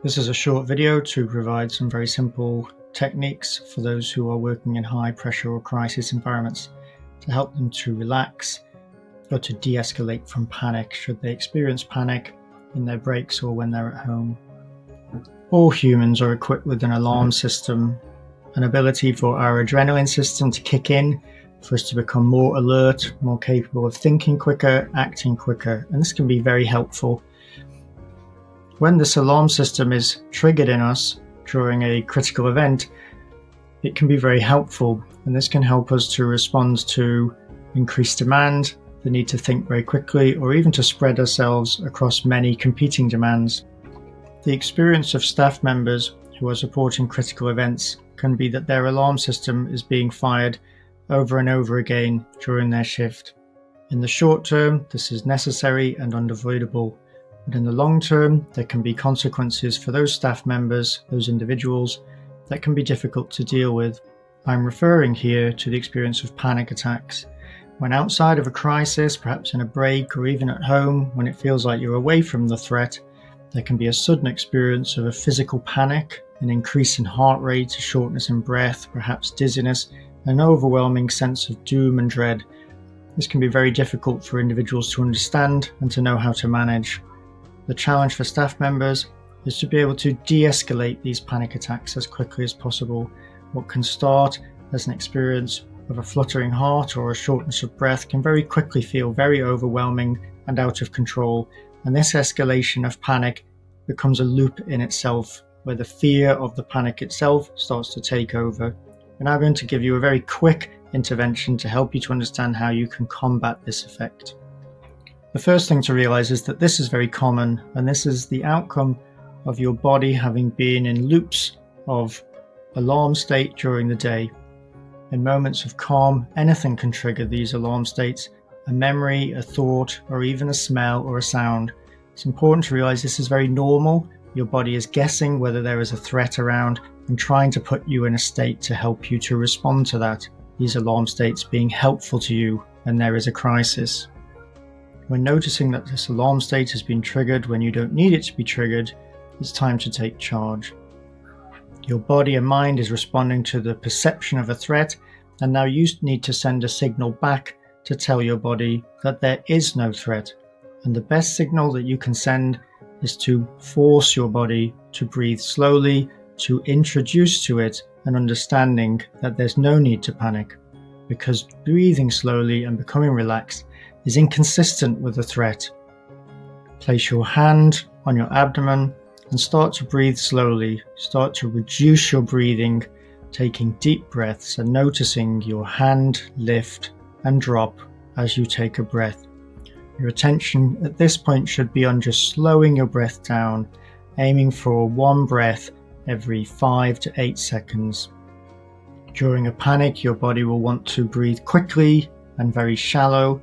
This is a short video to provide some very simple techniques for those who are working in high pressure or crisis environments to help them to relax or to de-escalate from panic should they experience panic in their breaks or when they're at home. All humans are equipped with an alarm system, an ability for our adrenaline system to kick in for us to become more alert, more capable of thinking quicker, acting quicker, and this can be very helpful. When this alarm system is triggered in us during a critical event, it can be very helpful, and this can help us to respond to increased demand, the need to think very quickly, or even to spread ourselves across many competing demands. The experience of staff members who are supporting critical events can be that their alarm system is being fired over and over again during their shift. In the short term, this is necessary and unavoidable. But in the long term, there can be consequences for those staff members, those individuals, that can be difficult to deal with. I'm referring here to the experience of panic attacks. When outside of a crisis, perhaps in a break or even at home, when it feels like you're away from the threat, there can be a sudden experience of a physical panic, an increase in heart rate, a shortness in breath, perhaps dizziness, an overwhelming sense of doom and dread. This can be very difficult for individuals to understand and to know how to manage. The challenge for staff members is to be able to de-escalate these panic attacks as quickly as possible. What can start as an experience of a fluttering heart or a shortness of breath can very quickly feel very overwhelming and out of control, and this escalation of panic becomes a loop in itself where the fear of the panic itself starts to take over. We're now going to give you a very quick intervention to help you to understand how you can combat this effect. The first thing to realize is that this is very common, and this is the outcome of your body having been in loops of alarm state during the day. In moments of calm, anything can trigger these alarm states, a memory, a thought, or even a smell or a sound. It's important to realize this is very normal. Your body is guessing whether there is a threat around and trying to put you in a state to help you to respond to that. These alarm states being helpful to you when there is a crisis. When noticing that this alarm state has been triggered when you don't need it to be triggered, it's time to take charge. Your body and mind is responding to the perception of a threat, and now you need to send a signal back to tell your body that there is no threat. And the best signal that you can send is to force your body to breathe slowly, to introduce to it an understanding that there's no need to panic, because breathing slowly and becoming relaxed is inconsistent with the threat. Place your hand on your abdomen and start to breathe slowly. Start to reduce your breathing, taking deep breaths and noticing your hand lift and drop as you take a breath. Your attention at this point should be on just slowing your breath down, aiming for one breath every 5 to 8 seconds. During a panic, your body will want to breathe quickly and very shallow.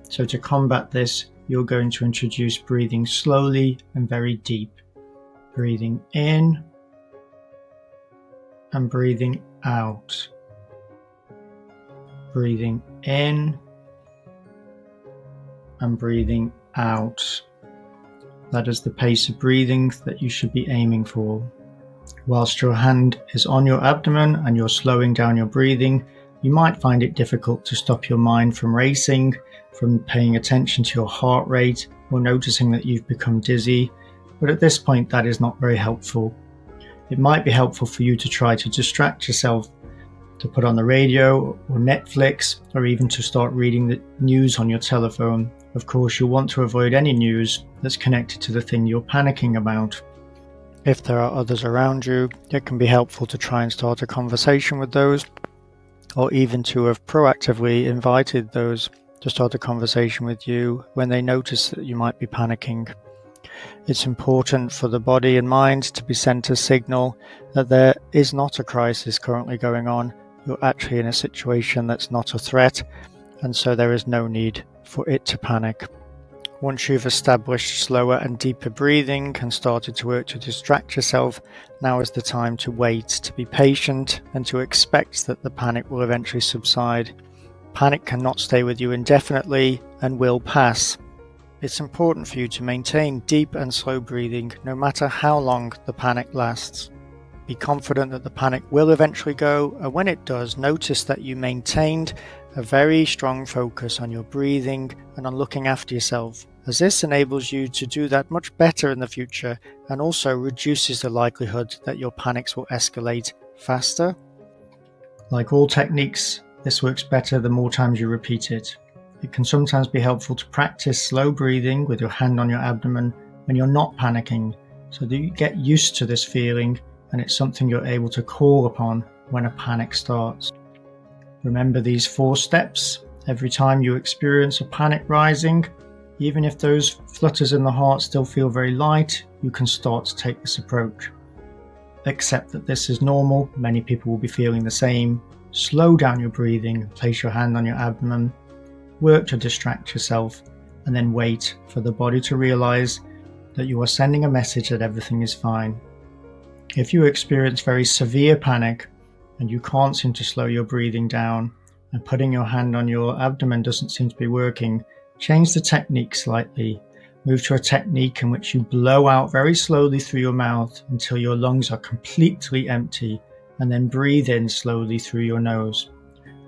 So to combat this, you're going to introduce breathing slowly and very deep. Breathing in and breathing out. Breathing in and breathing out. That is the pace of breathing that you should be aiming for. Whilst your hand is on your abdomen and you're slowing down your breathing, you might find it difficult to stop your mind from racing, from paying attention to your heart rate, or noticing that you've become dizzy. But at this point, that is not very helpful. It might be helpful for you to try to distract yourself, to put on the radio or Netflix, or even to start reading the news on your telephone. Of course, you'll want to avoid any news that's connected to the thing you're panicking about. If there are others around you, it can be helpful to try and start a conversation with those, or even to have proactively invited those to start a conversation with you when they notice that you might be panicking. It's important for the body and mind to be sent a signal that there is not a crisis currently going on. You're actually in a situation that's not a threat, and so there is no need for it to panic. Once you've established slower and deeper breathing and started to work to distract yourself, now is the time to wait, to be patient, and to expect that the panic will eventually subside. Panic cannot stay with you indefinitely and will pass. it's important for you to maintain deep and slow breathing no matter how long the panic lasts. Be confident that the panic will eventually go, and when it does, notice that you maintained a very strong focus on your breathing and on looking after yourself, as this enables you to do that much better in the future and also reduces the likelihood that your panics will escalate faster. Like all techniques, this works better the more times you repeat it. It can sometimes be helpful to practice slow breathing with your hand on your abdomen when you're not panicking, so that you get used to this feeling and it's something you're able to call upon when a panic starts. Remember these 4 steps. Every time you experience a panic rising, even if those flutters in the heart still feel very light, you can start to take this approach. Accept that this is normal, many people will be feeling the same. Slow down your breathing, place your hand on your abdomen, work to distract yourself, and then wait for the body to realize that you are sending a message that everything is fine. If you experience very severe panic and you can't seem to slow your breathing down and putting your hand on your abdomen doesn't seem to be working, change the technique slightly. Move to a technique in which you blow out very slowly through your mouth until your lungs are completely empty, and then breathe in slowly through your nose.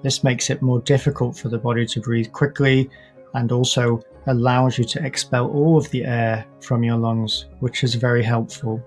This makes it more difficult for the body to breathe quickly and also allows you to expel all of the air from your lungs, which is very helpful.